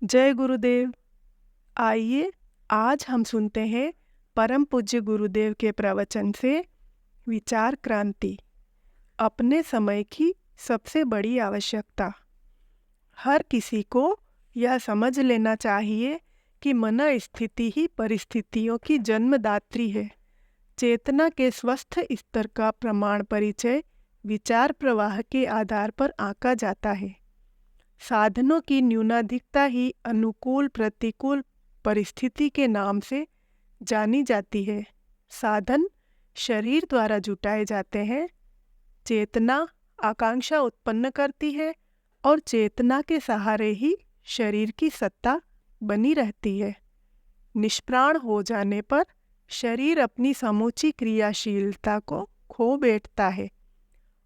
जय गुरुदेव। आइए आज हम सुनते हैं परम पूज्य गुरुदेव के प्रवचन से विचार क्रांति, अपने समय की सबसे बड़ी आवश्यकता। हर किसी को यह समझ लेना चाहिए कि मन स्थिति ही परिस्थितियों की जन्मदात्री है। चेतना के स्वस्थ स्तर का प्रमाण परिचय विचार प्रवाह के आधार पर आंका जाता है। साधनों की न्यूनाधिकता ही अनुकूल प्रतिकूल परिस्थिति के नाम से जानी जाती है। साधन शरीर द्वारा जुटाए जाते हैं। चेतना आकांक्षा उत्पन्न करती है और चेतना के सहारे ही शरीर की सत्ता बनी रहती है। निष्प्राण हो जाने पर शरीर अपनी समूची क्रियाशीलता को खो बैठता है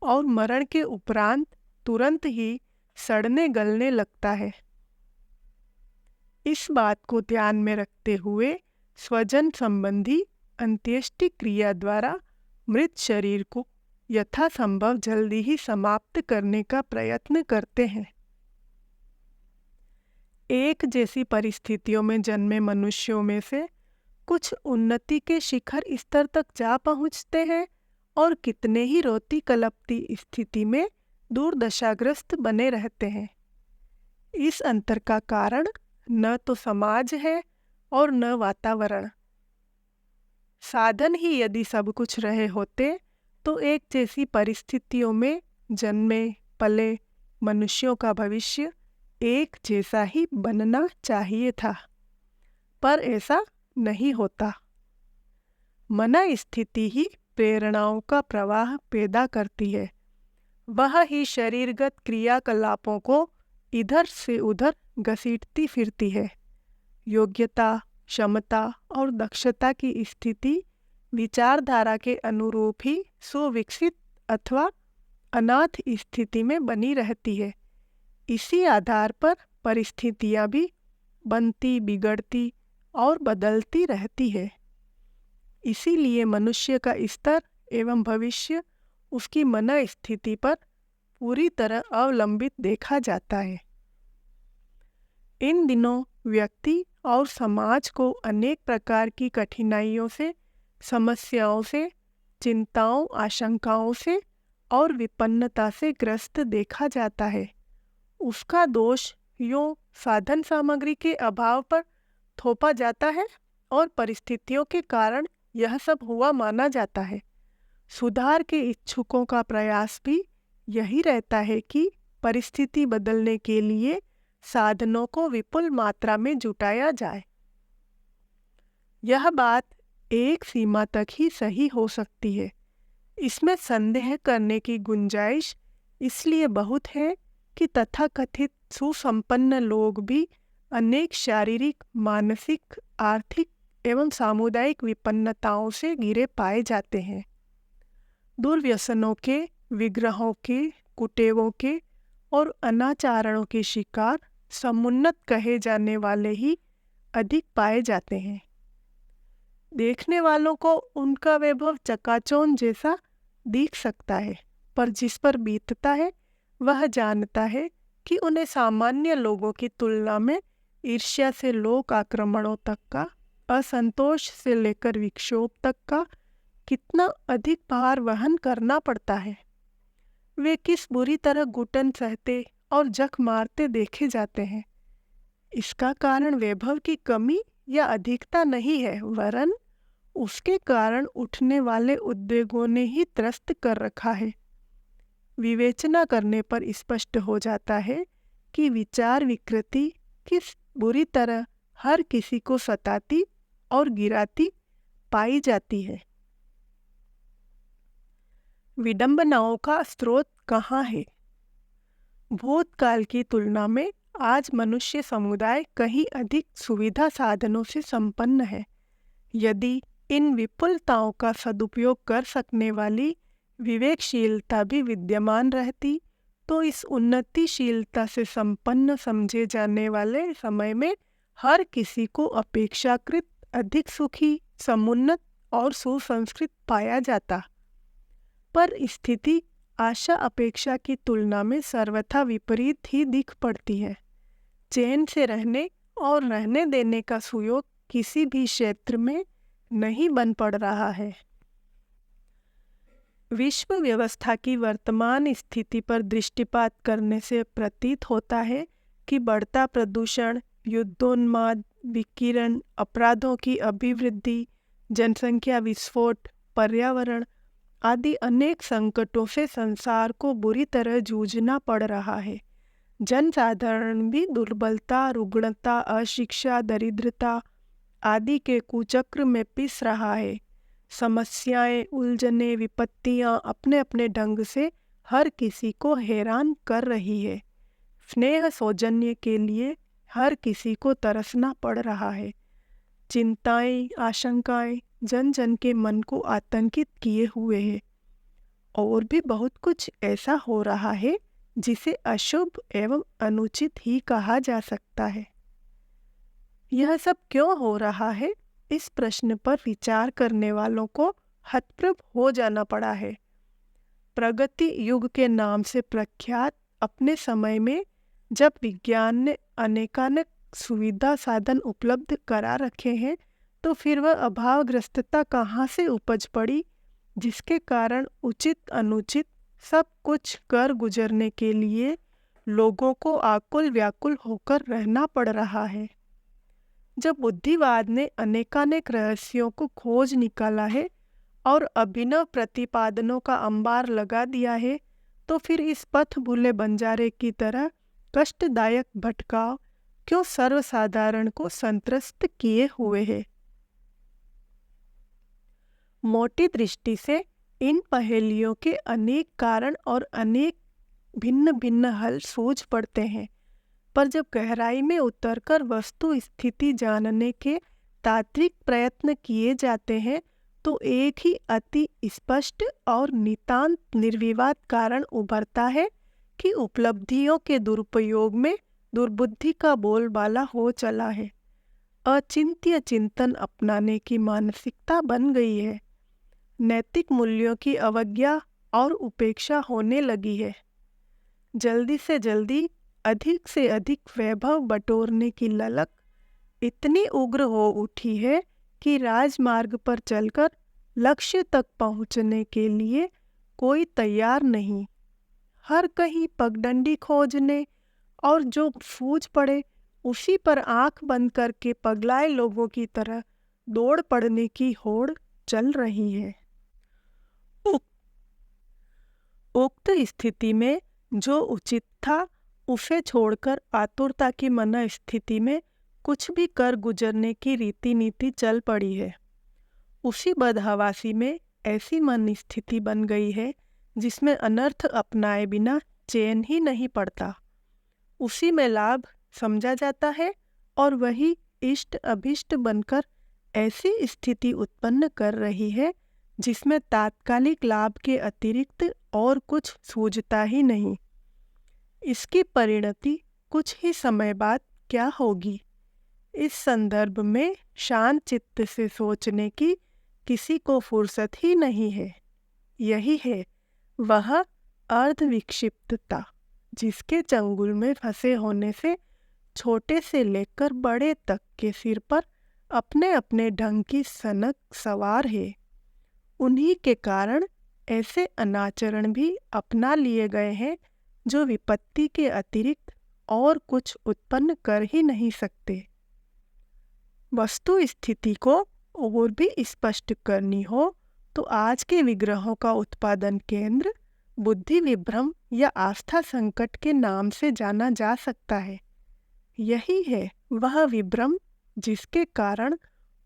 और मरण के उपरांत तुरंत ही सड़ने गलने लगता है। इस बात को ध्यान में रखते हुए स्वजन संबंधी अंत्येष्टि क्रिया द्वारा मृत शरीर को यथासंभव जल्दी ही समाप्त करने का प्रयत्न करते हैं। एक जैसी परिस्थितियों में जन्मे मनुष्यों में से कुछ उन्नति के शिखर स्तर तक जा पहुँचते हैं और कितने ही रोती कलपती स्थिति में दुर्दशाग्रस्त बने रहते हैं। इस अंतर का कारण न तो समाज है और न वातावरण। साधन ही यदि सब कुछ रहे होते तो एक जैसी परिस्थितियों में जन्मे पले मनुष्यों का भविष्य एक जैसा ही बनना चाहिए था, पर ऐसा नहीं होता। मन स्थिति ही प्रेरणाओं का प्रवाह पैदा करती है। वह ही शरीरगत क्रियाकलापों को इधर से उधर घसीटती फिरती है। योग्यता, क्षमता और दक्षता की स्थिति विचारधारा के अनुरूप ही सुविकसित अथवा अनाथ स्थिति में बनी रहती है। इसी आधार पर परिस्थितियां भी बनती, बिगड़ती और बदलती रहती है। इसीलिए मनुष्य का स्तर एवं भविष्य उसकी मन स्थिति पर पूरी तरह अवलंबित देखा जाता है। इन दिनों व्यक्ति और समाज को अनेक प्रकार की कठिनाइयों से, समस्याओं से, चिंताओं, आशंकाओं से और विपन्नता से ग्रस्त देखा जाता है। उसका दोष यूँ साधन सामग्री के अभाव पर थोपा जाता है और परिस्थितियों के कारण यह सब हुआ माना जाता है। सुधार के इच्छुकों का प्रयास भी यही रहता है कि परिस्थिति बदलने के लिए साधनों को विपुल मात्रा में जुटाया जाए। यह बात एक सीमा तक ही सही हो सकती है। इसमें संदेह करने की गुंजाइश इसलिए बहुत है कि तथाकथित सुसंपन्न लोग भी अनेक शारीरिक, मानसिक, आर्थिक एवं सामुदायिक विपन्नताओं से घिरे पाए जाते हैं। दुर्व्यसनों के, विग्रहों के, कुटेवों के और अनाचारणों के शिकार समुन्नत कहे जाने वाले ही अधिक पाए जाते हैं। देखने वालों को उनका वैभव चकाचौंध जैसा दिख सकता है, पर जिस पर बीतता है वह जानता है कि उन्हें सामान्य लोगों की तुलना में ईर्ष्या से लोक आक्रमणों तक का, असंतोष से लेकर विक्षोभ तक का कितना अधिक भार वहन करना पड़ता है। वे किस बुरी तरह घुटन सहते और जख मारते देखे जाते हैं। इसका कारण वैभव की कमी या अधिकता नहीं है, वरन उसके कारण उठने वाले उद्वेगों ने ही त्रस्त कर रखा है। विवेचना करने पर स्पष्ट हो जाता है कि विचार विकृति किस बुरी तरह हर किसी को सताती और गिराती पाई जाती है। विडंबनाओं का स्रोत कहाँ है? भूतकाल की तुलना में आज मनुष्य समुदाय कहीं अधिक सुविधा साधनों से संपन्न है। यदि इन विपुलताओं का सदुपयोग कर सकने वाली विवेकशीलता भी विद्यमान रहती तो इस उन्नतिशीलता से संपन्न समझे जाने वाले समय में हर किसी को अपेक्षाकृत अधिक सुखी, समुन्नत और सुसंस्कृत पाया जाता। पर स्थिति आशा अपेक्षा की तुलना में सर्वथा विपरीत ही दिख पड़ती है। चैन से रहने और रहने देने का सुयोग किसी भी क्षेत्र में नहीं बन पड़ रहा है। विश्व व्यवस्था की वर्तमान स्थिति पर दृष्टिपात करने से प्रतीत होता है कि बढ़ता प्रदूषण, युद्धोन्माद, विकिरण, अपराधों की अभिवृद्धि, जनसंख्या विस्फोट, पर्यावरण आदि अनेक संकटों से संसार को बुरी तरह जूझना पड़ रहा है। जनसाधारण भी दुर्बलता, रुग्णता, अशिक्षा, दरिद्रता आदि के कुचक्र में पिस रहा है। समस्याएं, उलझने, विपत्तियां अपने अपने ढंग से हर किसी को हैरान कर रही है। स्नेह सौजन्य के लिए हर किसी को तरसना पड़ रहा है। चिंताएं, आशंकाएं जन जन के मन को आतंकित किए हुए है। और भी बहुत कुछ ऐसा हो रहा है जिसे अशुभ एवं अनुचित ही कहा जा सकता है। यह सब क्यों हो रहा है, इस प्रश्न पर विचार करने वालों को हतप्रभ हो जाना पड़ा है। प्रगति युग के नाम से प्रख्यात अपने समय में जब विज्ञान ने अनेकानेक सुविधा साधन उपलब्ध करा रखे हैं, तो फिर वह अभावग्रस्तता कहाँ से उपज पड़ी, जिसके कारण उचित अनुचित सब कुछ कर गुजरने के लिए लोगों को आकुल व्याकुल होकर रहना पड़ रहा है। जब बुद्धिवाद ने अनेकानेक रहस्यों को खोज निकाला है और अभिनव प्रतिपादनों का अंबार लगा दिया है, तो फिर इस पथ भूले बंजारे की तरह कष्टदायक भटकाव क्यों सर्वसाधारण को संत्रस्त किए हुए है। मोटी दृष्टि से इन पहेलियों के अनेक कारण और अनेक भिन्न भिन्न हल सूझ पड़ते हैं, पर जब गहराई में उतरकर वस्तु स्थिति जानने के तात्विक प्रयत्न किए जाते हैं, तो एक ही अति स्पष्ट और नितांत निर्विवाद कारण उभरता है कि उपलब्धियों के दुरुपयोग में दुर्बुद्धि का बोलबाला हो चला है। अचिंत्य चिंतन अपनाने की मानसिकता बन गई है। नैतिक मूल्यों की अवज्ञा और उपेक्षा होने लगी है। जल्दी से जल्दी अधिक से अधिक वैभव बटोरने की ललक इतनी उग्र हो उठी है कि राजमार्ग पर चलकर लक्ष्य तक पहुंचने के लिए कोई तैयार नहीं। हर कहीं पगडंडी खोजने और जो सूझ पड़े उसी पर आंख बंद करके पगलाए लोगों की तरह दौड़ पड़ने की होड़ चल रही है। उक्त स्थिति में जो उचित था उसे छोड़कर आतुरता की मना स्थिति में कुछ भी कर गुजरने की रीति नीति चल पड़ी है। उसी बदहवासी में ऐसी मन स्थिति बन गई है जिसमें अनर्थ अपनाए बिना चैन ही नहीं पड़ता। उसी में लाभ समझा जाता है और वही इष्ट अभिष्ट बनकर ऐसी स्थिति उत्पन्न कर रही है जिसमें तात्कालिक लाभ के अतिरिक्त और कुछ सूझता ही नहीं। इसकी परिणति कुछ ही समय बाद क्या होगी, इस संदर्भ में शांत चित्त से सोचने की किसी को फुर्सत ही नहीं है। यही है वह अर्धविक्षिप्तता जिसके चंगुल में फंसे होने से छोटे से लेकर बड़े तक के सिर पर अपने अपने ढंग की सनक सवार है। उन्हीं के कारण ऐसे अनाचरण भी अपना लिए गए हैं जो विपत्ति के अतिरिक्त और कुछ उत्पन्न कर ही नहीं सकते। वस्तु स्थिति को और भी स्पष्ट करनी हो तो आज के विग्रहों का उत्पादन केंद्र बुद्धि विभ्रम या आस्था संकट के नाम से जाना जा सकता है। यही है वह विभ्रम जिसके कारण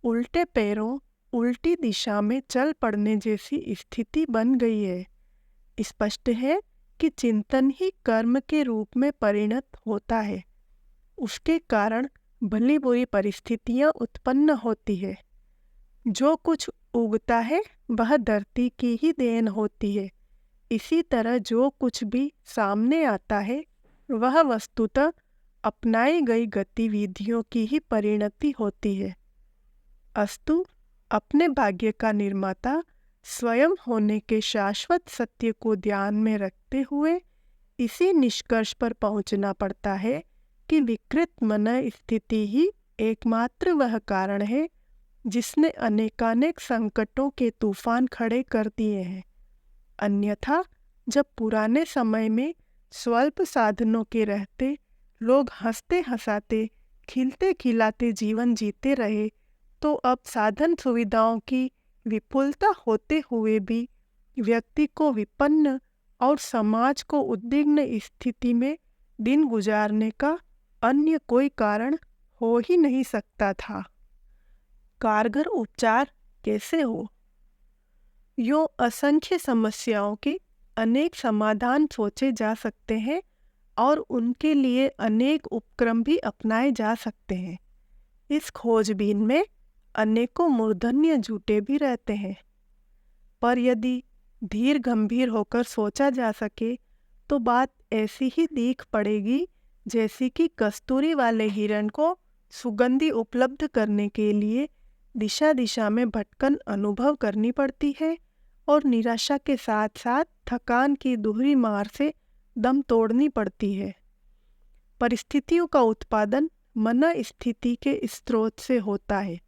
उल्टे पैरों उल्टी दिशा में चल पड़ने जैसी स्थिति बन गई है। स्पष्ट है कि चिंतन ही कर्म के रूप में परिणत होता है। उसके कारण भली बुरी परिस्थितियां उत्पन्न होती है। जो कुछ उगता है वह धरती की ही देन होती है। इसी तरह जो कुछ भी सामने आता है वह वस्तुतः अपनाई गई गतिविधियों की ही परिणति होती है। अस्तु अपने भाग्य का निर्माता स्वयं होने के शाश्वत सत्य को ध्यान में रखते हुए इसी निष्कर्ष पर पहुंचना पड़ता है कि विकृत मन स्थिति ही एकमात्र वह कारण है जिसने अनेकानेक संकटों के तूफान खड़े कर दिए हैं। अन्यथा जब पुराने समय में स्वल्प साधनों के रहते लोग हंसते हंसाते खिलते खिलाते जीवन जीते रहे, तो अब साधन सुविधाओं की विपुलता होते हुए भी व्यक्ति को विपन्न और समाज को उद्विग्न स्थिति में दिन गुजारने का अन्य कोई कारण हो ही नहीं सकता था। कारगर उपचार कैसे हो? यूं असंख्य समस्याओं के अनेक समाधान सोचे जा सकते हैं और उनके लिए अनेक उपक्रम भी अपनाए जा सकते हैं। इस खोजबीन में अनेकों मूर्धन्य जुटे भी रहते हैं, पर यदि धीर गंभीर होकर सोचा जा सके तो बात ऐसी ही दिख पड़ेगी जैसी कि कस्तूरी वाले हिरण को सुगंधि उपलब्ध करने के लिए दिशा दिशा में भटकन अनुभव करनी पड़ती है और निराशा के साथ साथ थकान की दोहरी मार से दम तोड़नी पड़ती है। परिस्थितियों का उत्पादन मन स्थिति के स्रोत से होता है।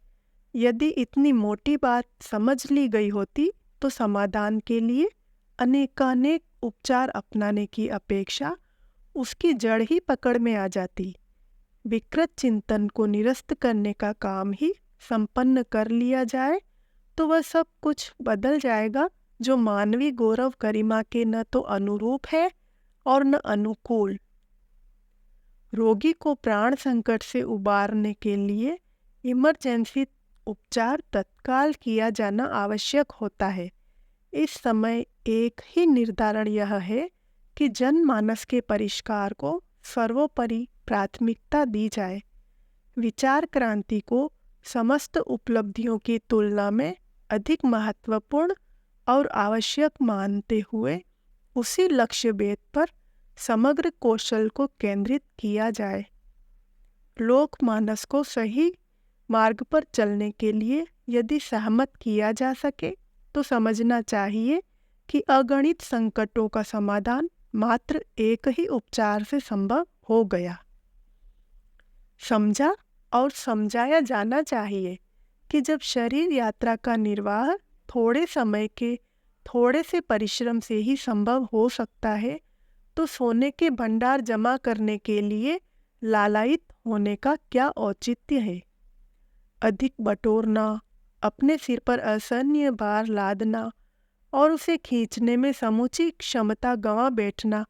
यदि इतनी मोटी बात समझ ली गई होती तो समाधान के लिए अनेकानेक उपचार अपनाने की अपेक्षा उसकी जड़ ही पकड़ में आ जाती। विकृत चिंतन को निरस्त करने का काम ही संपन्न कर लिया जाए तो वह सब कुछ बदल जाएगा जो मानवीय गौरव गरिमा के न तो अनुरूप है और न अनुकूल। रोगी को प्राण संकट से उबारने के लिए इमरजेंसी उपचार तत्काल किया जाना आवश्यक होता है। इस समय एक ही निर्धारण यह है कि जनमानस के परिष्कार को सर्वोपरि प्राथमिकता दी जाए। विचार क्रांति को समस्त उपलब्धियों की तुलना में अधिक महत्वपूर्ण और आवश्यक मानते हुए उसी लक्ष्य भेद पर समग्र कौशल को केंद्रित किया जाए। लोकमानस को सही मार्ग पर चलने के लिए यदि सहमत किया जा सके तो समझना चाहिए कि अगणित संकटों का समाधान मात्र एक ही उपचार से संभव हो गया। समझा और समझाया जाना चाहिए कि जब शरीर यात्रा का निर्वाह थोड़े समय के थोड़े से परिश्रम से ही संभव हो सकता है, तो सोने के भंडार जमा करने के लिए लालायित होने का क्या औचित्य है। अधिक बटोरना, अपने सिर पर असहनीय भार लादना और उसे खींचने में समूची क्षमता गंवा बैठना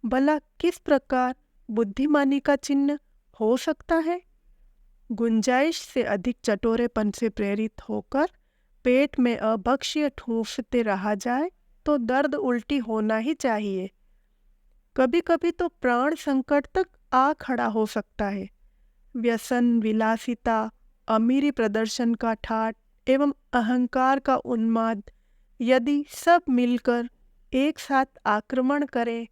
भला किस प्रकार बुद्धिमानी का चिन्ह हो सकता है। गुंजाइश से अधिक चटोरेपन से प्रेरित होकर पेट में अभक्ष्य ठूंसते रहा जाए तो दर्द उल्टी होना ही चाहिए। कभी कभी तो प्राण संकट तक आ खड़ा हो सकता है। व्यसन, विलासिता, अमीरी प्रदर्शन का ठाट एवं अहंकार का उन्माद यदि सब मिलकर एक साथ आक्रमण करें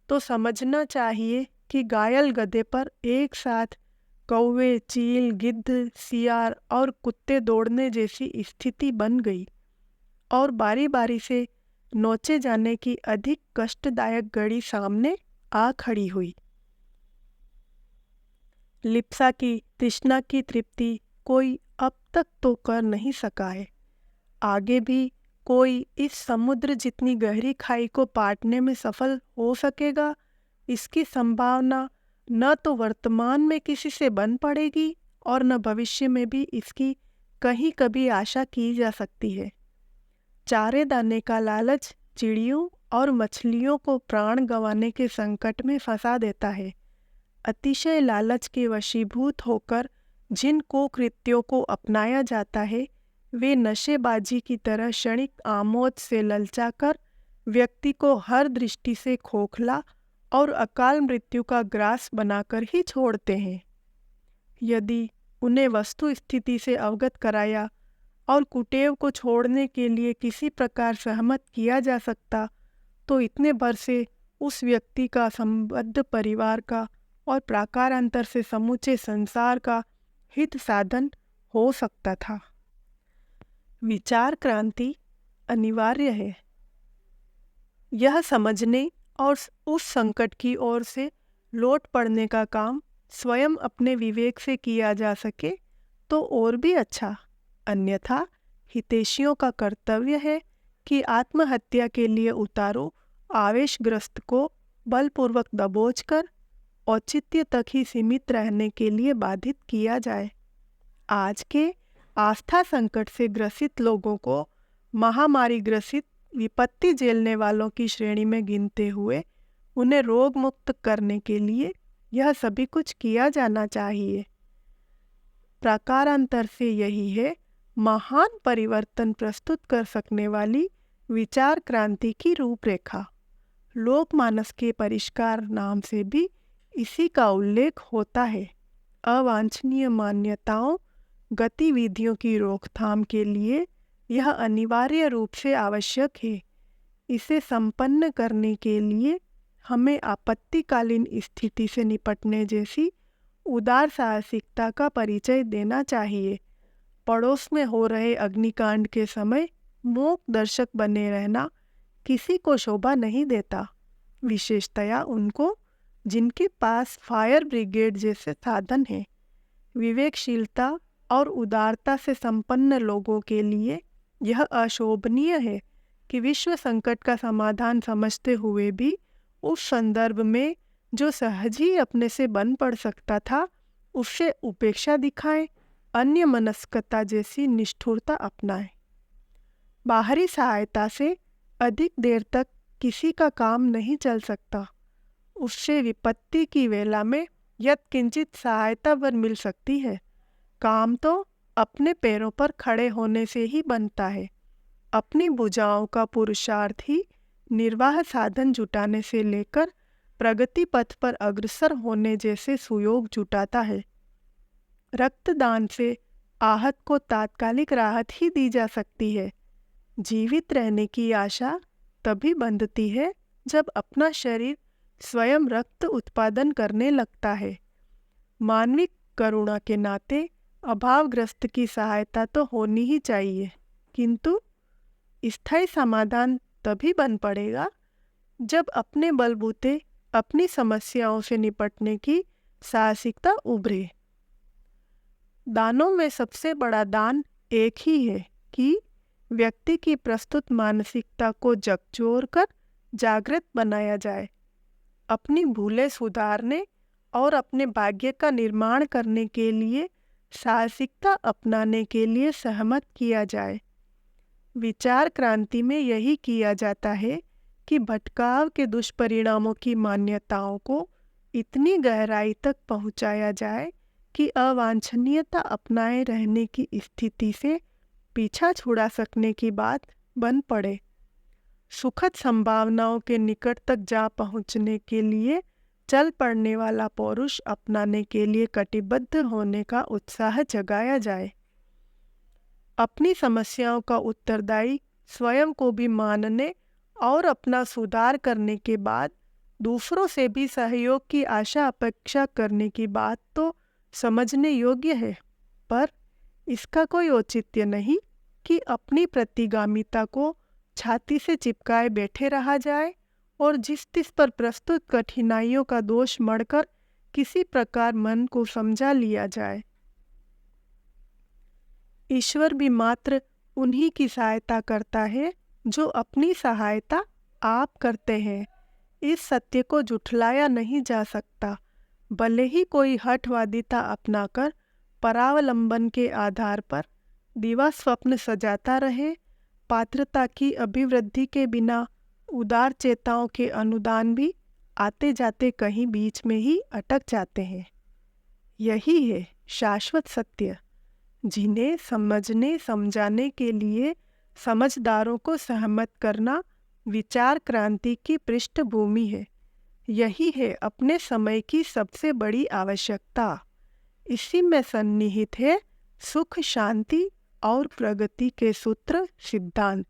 तो समझना चाहिए कि घायल गधे पर एक साथ कौवे, चील, गिद्ध, सियार और कुत्ते दौड़ने जैसी स्थिति बन गई और बारी बारी से नोचे जाने की अधिक कष्टदायक घड़ी सामने आ खड़ी हुई। लिप्सा की, तृष्णा की तृप्ति कोई अब तक तो कर नहीं सका है। आगे भी कोई इस समुद्र जितनी गहरी खाई को पाटने में सफल हो सकेगा, इसकी संभावना न तो वर्तमान में किसी से बन पड़ेगी और न भविष्य में भी इसकी कहीं कभी आशा की जा सकती है। चारे दाने का लालच चिड़ियों और मछलियों को प्राण गंवाने के संकट में फंसा देता है। अतिशय लालच के वशीभूत होकर जिन कुकृत्यों को अपनाया जाता है वे नशेबाजी की तरह क्षणिक आमोद से ललचाकर व्यक्ति को हर दृष्टि से खोखला और अकाल मृत्यु का ग्रास बनाकर ही छोड़ते हैं। यदि उन्हें वस्तु स्थिति से अवगत कराया और कुटेव को छोड़ने के लिए किसी प्रकार सहमत किया जा सकता तो इतने भर से उस व्यक्ति का संबद्ध परिवार का और प्राकारांतर से समूचे संसार का हित साधन हो सकता था। विचार क्रांति अनिवार्य है। यह समझने और उस संकट की ओर से लौट पड़ने का काम स्वयं अपने विवेक से किया जा सके तो और भी अच्छा। अन्यथा हितैषियों का कर्तव्य है कि आत्महत्या के लिए उतारू आवेशग्रस्त को बलपूर्वक दबोचकर औचित्य तक ही सीमित रहने के लिए बाधित किया जाए। आज के आस्था संकट से ग्रसित लोगों को महामारी ग्रसित विपत्ति झेलने वालों की श्रेणी में गिनते हुए उन्हें रोग मुक्त करने के लिए यह सभी कुछ किया जाना चाहिए। प्रकारांतर से यही है महान परिवर्तन प्रस्तुत कर सकने वाली विचार क्रांति की रूपरेखा। लोकमानस के परिष्कार नाम से भी इसी का उल्लेख होता है। अवांछनीय मान्यताओं गतिविधियों की रोकथाम के लिए यह अनिवार्य रूप से आवश्यक है। इसे संपन्न करने के लिए हमें आपत्तिकालीन स्थिति से निपटने जैसी उदार साहसिकता का परिचय देना चाहिए। पड़ोस में हो रहे अग्निकांड के समय मूक दर्शक बने रहना किसी को शोभा नहीं देता, विशेषतया उनको जिनके पास फायर ब्रिगेड जैसे साधन हैं। विवेकशीलता और उदारता से संपन्न लोगों के लिए यह अशोभनीय है कि विश्व संकट का समाधान समझते हुए भी उस संदर्भ में जो सहज ही अपने से बन पड़ सकता था उससे उपेक्षा दिखाएं, अन्य मनस्कता जैसी निष्ठुरता अपनाएं। बाहरी सहायता से अधिक देर तक किसी का काम नहीं चल सकता। उससे विपत्ति की वेला में यत्किंचित सहायता वर मिल सकती है। काम तो अपने पैरों पर खड़े होने से ही बनता है। अपनी भुजाओं का पुरुषार्थ ही निर्वाह साधन जुटाने से लेकर प्रगति पथ पर अग्रसर होने जैसे सुयोग जुटाता है। रक्तदान से आहत को तात्कालिक राहत ही दी जा सकती है। जीवित रहने की आशा तभी बंधती है जब अपना शरीर स्वयं रक्त उत्पादन करने लगता है। मानविक करुणा के नाते अभावग्रस्त की सहायता तो होनी ही चाहिए, किंतु स्थायी समाधान तभी बन पड़ेगा जब अपने बलबूते अपनी समस्याओं से निपटने की साहसिकता उभरे। दानों में सबसे बड़ा दान एक ही है कि व्यक्ति की प्रस्तुत मानसिकता को झकझोर कर जागृत बनाया जाए, अपनी भूलें सुधारने और अपने भाग्य का निर्माण करने के लिए साहसिकता अपनाने के लिए सहमत किया जाए। विचार क्रांति में यही किया जाता है कि भटकाव के दुष्परिणामों की मान्यताओं को इतनी गहराई तक पहुंचाया जाए कि अवांछनीयता अपनाए रहने की स्थिति से पीछा छुड़ा सकने की बात बन पड़े। सुखद संभावनाओं के निकट तक जा पहुंचने के लिए चल पड़ने वाला पौरुष अपनाने के लिए कटिबद्ध होने का उत्साह जगाया जाए। अपनी समस्याओं का उत्तरदायी स्वयं को भी मानने और अपना सुधार करने के बाद दूसरों से भी सहयोग की आशा अपेक्षा करने की बात तो समझने योग्य है, पर इसका कोई औचित्य नहीं कि अपनी प्रतिगामिता को छाती से चिपकाए बैठे रहा जाए और जिस तिस पर प्रस्तुत कठिनाइयों का दोष मढ़कर किसी प्रकार मन को समझा लिया जाए। ईश्वर भी मात्र उन्हीं की सहायता करता है जो अपनी सहायता आप करते हैं। इस सत्य को झुठलाया नहीं जा सकता। भले ही कोई हठवादिता अपनाकर परावलंबन के आधार पर दिवा स्वप्न सजाता रहे, पात्रता की अभिवृद्धि के बिना उदार चेताओं के अनुदान भी आते जाते कहीं बीच में ही अटक जाते हैं। यही है शाश्वत सत्य, जिन्हें समझने समझाने के लिए समझदारों को सहमत करना विचार क्रांति की पृष्ठभूमि है। यही है अपने समय की सबसे बड़ी आवश्यकता। इसी में सन्निहित है सुख, शांति और प्रगति के सूत्र सिद्धांत।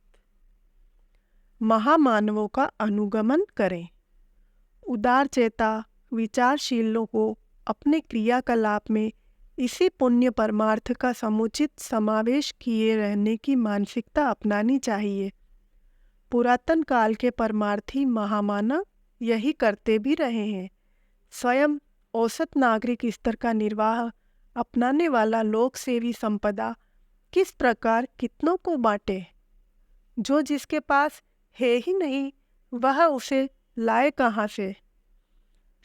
महामानवों का अनुगमन करें। उदार चेता विचारशीलों को अपने क्रियाकलाप में इसी पुण्य परमार्थ का समुचित समावेश किए रहने की मानसिकता अपनानी चाहिए। पुरातन काल के परमार्थी महामानव यही करते भी रहे हैं। स्वयं औसत नागरिक स्तर का निर्वाह अपनाने वाला लोक सेवी संपदा किस प्रकार कितनों को बांटे? जो जिसके पास है ही नहीं, वह उसे लाए कहाँ से?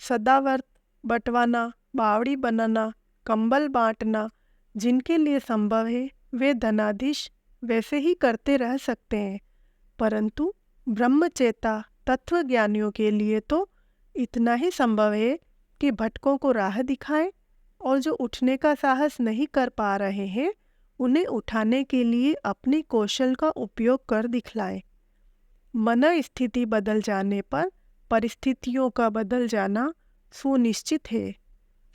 सदावर्त बंटवाना, बावड़ी बनाना, कंबल बांटना जिनके लिए संभव है वे धनाधीश वैसे ही करते रह सकते हैं, परंतु ब्रह्मचेता तत्वज्ञानियों के लिए तो इतना ही संभव है कि भटकों को राह दिखाएं और जो उठने का साहस नहीं कर पा रहे हैं उन्हें उठाने के लिए अपने कौशल का उपयोग कर दिखलाएं। मन स्थिति बदल जाने पर परिस्थितियों का बदल जाना सुनिश्चित है।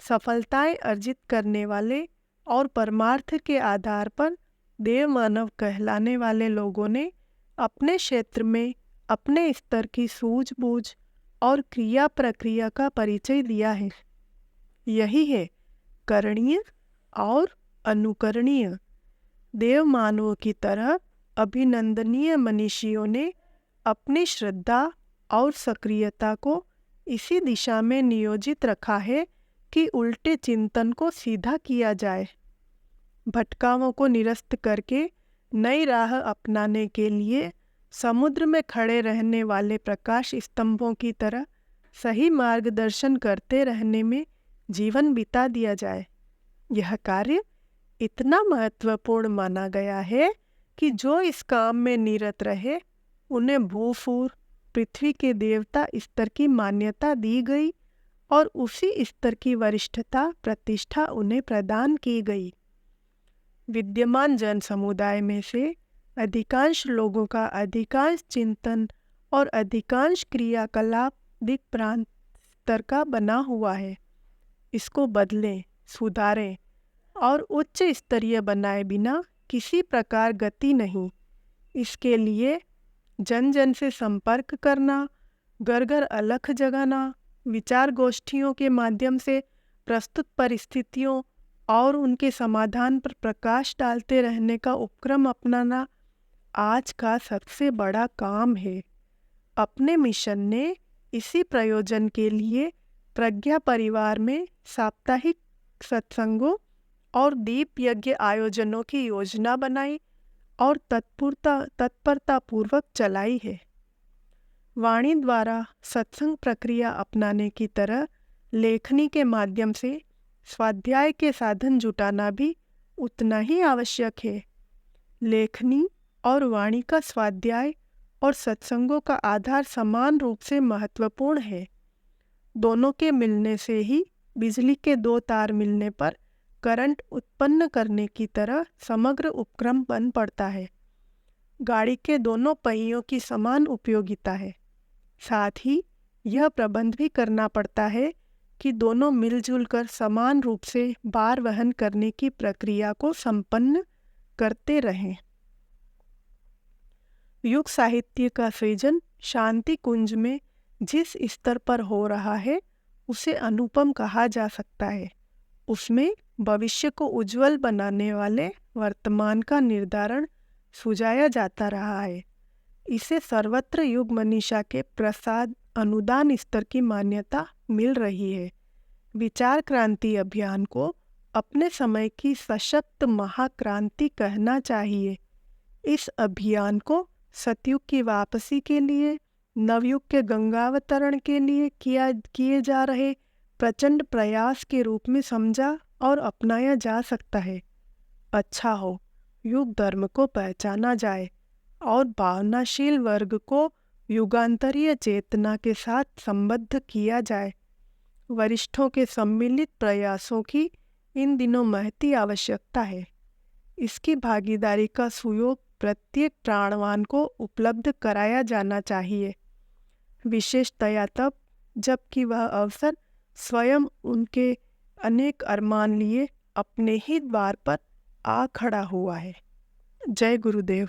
सफलताएं अर्जित करने वाले और परमार्थ के आधार पर देव मानव कहलाने वाले लोगों ने अपने क्षेत्र में अपने स्तर की सूझबूझ और क्रिया प्रक्रिया का परिचय दिया है। यही है करणीय और अनुकरणीय। देव मानवों की तरह अभिनंदनीय मनीषियों ने अपनी श्रद्धा और सक्रियता को इसी दिशा में नियोजित रखा है कि उल्टे चिंतन को सीधा किया जाए। भटकावों को निरस्त करके नई राह अपनाने के लिए समुद्र में खड़े रहने वाले प्रकाश स्तंभों की तरह सही मार्गदर्शन करते रहने में जीवन बिता दिया जाए। यह कार्य इतना महत्वपूर्ण माना गया है कि जो इस काम में निरत रहे उन्हें भूफूर पृथ्वी के देवता स्तर की मान्यता दी गई और उसी स्तर की वरिष्ठता प्रतिष्ठा उन्हें प्रदान की गई। विद्यमान जन समुदाय में से अधिकांश लोगों का अधिकांश चिंतन और अधिकांश क्रियाकलाप दिक्प्रांत स्तर का बना हुआ है। इसको बदलें, सुधारें और उच्च स्तरीय बनाए बिना किसी प्रकार गति नहीं। इसके लिए जन जन से संपर्क करना, घर घर अलख जगाना, विचार गोष्ठियों के माध्यम से प्रस्तुत परिस्थितियों और उनके समाधान पर प्रकाश डालते रहने का उपक्रम अपनाना आज का सबसे बड़ा काम है। अपने मिशन ने इसी प्रयोजन के लिए प्रज्ञा परिवार में साप्ताहिक सत्संगों और दीप यज्ञ आयोजनों की योजना बनाई और तत्परता पूर्वक चलाई है। वाणी द्वारा सत्संग प्रक्रिया अपनाने की तरह लेखनी के माध्यम से स्वाध्याय के साधन जुटाना भी उतना ही आवश्यक है। लेखनी और वाणी का स्वाध्याय और सत्संगों का आधार समान रूप से महत्वपूर्ण है। दोनों के मिलने से ही बिजली के दो तार मिलने पर करंट उत्पन्न करने की तरह समग्र उपक्रम बन पड़ता है। गाड़ी के दोनों पहियों की समान उपयोगिता है। साथ ही यह प्रबंध भी करना पड़ता है कि दोनों मिलजुल कर समान रूप से भार वहन करने की प्रक्रिया को संपन्न करते रहें। युग साहित्य का सृजन शांति कुंज में जिस स्तर पर हो रहा है उसे अनुपम कहा जा सकता है। उसमें भविष्य को उज्जवल बनाने वाले वर्तमान का निर्धारण सुझाया जाता रहा है। इसे सर्वत्र युग मनीषा के प्रसाद अनुदान स्तर की मान्यता मिल रही है। विचार क्रांति अभियान को अपने समय की सशक्त महाक्रांति कहना चाहिए। इस अभियान को सतयुग की वापसी के लिए, नवयुग के गंगावतरण के लिए किए जा रहे प्रचंड प्रयास के रूप में समझा और अपनाया जा सकता है। अच्छा हो युग धर्म को पहचाना जाए और भावनाशील वर्ग को युगांतरीय चेतना के साथ संबद्ध किया जाए। वरिष्ठों के सम्मिलित प्रयासों की इन दिनों महती आवश्यकता है। इसकी भागीदारी का सुयोग प्रत्येक प्राणवान को उपलब्ध कराया जाना चाहिए, विशेषतया तब जबकि वह अवसर स्वयं उनके अनेक अरमान लिए अपने ही द्वार पर आ खड़ा हुआ है। जय गुरुदेव।